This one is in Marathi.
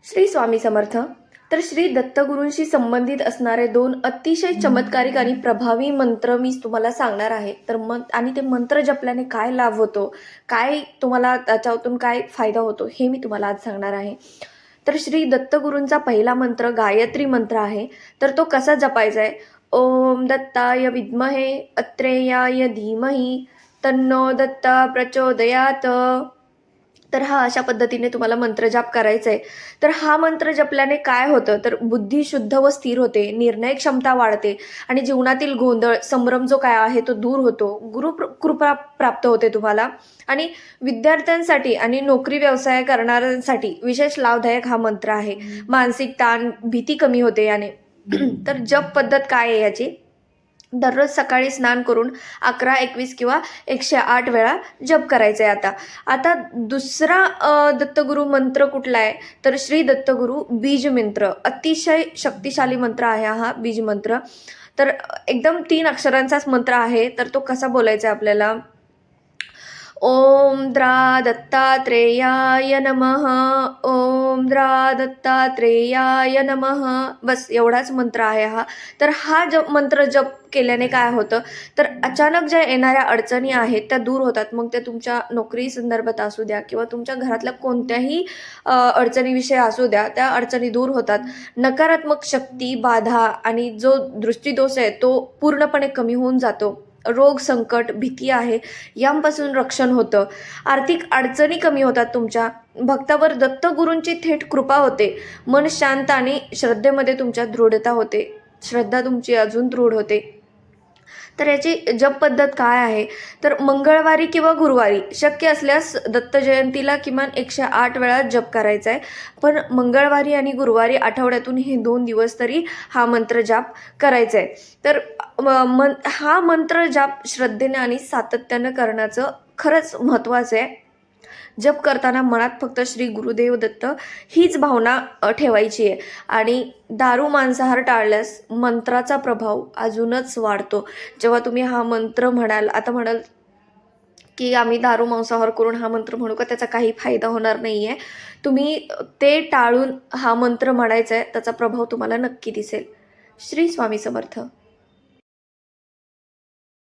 श्री स्वामी समर्थ. तर श्री दत्तगुरूंशी संबंधित असणारे दोन अतिशय चमत्कारिक आणि प्रभावी मंत्र मी तुम्हाला सांगणार आहे. तर आणि ते मंत्र जपल्याने काय लाभ होतो, काय तुम्हाला त्याच्यातून काय फायदा होतो, हे मी तुम्हाला आज सांगणार आहे. तर श्री दत्तगुरूंचा पहिला मंत्र गायत्री मंत्र आहे. तर तो कसा जपायचा आहे? ओम दत्ताय विद्महे अत्रेयाय धीमहि तन्नो दत्ता प्रचोदयात. तर हा अशा पद्धतीने तुम्हाला मंत्रजाप करायचा आहे. तर हा मंत्र जपल्याने काय होतं, तर बुद्धी शुद्ध व स्थिर होते, निर्णय क्षमता वाढते आणि जीवनातील गोंधळ संभ्रम जो काय आहे तो दूर होतो. कृपा प्राप्त होते तुम्हाला. आणि विद्यार्थ्यांसाठी आणि नोकरी व्यवसाय करणाऱ्यांसाठी विशेष लाभदायक हा मंत्र आहे. मानसिक ताण भीती कमी होते याने. तर जप पद्धत काय आहे याची? दररोज सकाळी स्नान करून 11, 21 किंवा 108 वेळा जप करायचा आहे. आता दुसरा दत्तगुरु मंत्र कुठला आहे, तर श्री दत्तगुरु बीज मंत्र. अतिशय शक्तिशाली मंत्र आहे हा बीज मंत्र. तर एकदम 3 अक्षरांचाच मंत्र आहे. तर तो कसा बोलायचा आहे आपल्याला? ओम द्रा दत्तात्रेयाय नमः. ओम द्रा दत्तात्रेयाय नमः. बस एवढाच मंत्र आहे हा. तर हा मंत्र जप केल्याने काय होतं, तर अचानक ज्या येणाऱ्या अडचणी आहेत त्या दूर होतात. मग त्या तुमच्या नोकरी संदर्भात असू द्या किंवा तुमच्या घरातल्या कोणत्याही अडचणीविषयी असू द्या, त्या अडचणी दूर होतात. नकारात्मक शक्ती, बाधा आणि जो दृष्टिदोष आहे तो पूर्णपणे कमी होऊन जातो. रोग, संकट, भीती आहे यांपासून रक्षण होतं. आर्थिक अडचणी कमी होतात तुमच्या. भक्तावर दत्तगुरूंची थेट कृपा होते. मन शांत आणि श्रद्धेमध्ये तुमच्या दृढता होते. श्रद्धा तुमची अजून दृढ होते. तर याची जप पद्धत काय आहे, तर मंगळवारी किंवा गुरुवारी शक्य असल्यास दत्त जयंतीला किमान 108 वेळा जप करायचा आहे. पण मंगळवारी आणि गुरुवारी आठवड्यातून हे 2 दिवस तरी हा मंत्र जाप करायचा आहे. तर हा मंत्र जाप श्रद्धेने आणि सातत्यानं करण्याचं खरंच महत्त्वाचं आहे. जप करताना मनात फक्त श्री गुरुदेव दत्त हीच भावना ठेवायची आहे. आणि दारू, मांसाहार टाळल्यास मंत्राचा प्रभाव अजूनच वाढतो. जेव्हा तुम्ही हा मंत्र म्हणाल, आता म्हणाल की आम्ही दारू, मांसाहार करून हा मंत्र म्हणू का, त्याचा काही फायदा होणार नाही आहे. तुम्ही ते टाळून हा मंत्र म्हणायचा आहे, त्याचा प्रभाव तुम्हाला नक्की दिसेल. श्री स्वामी समर्थ.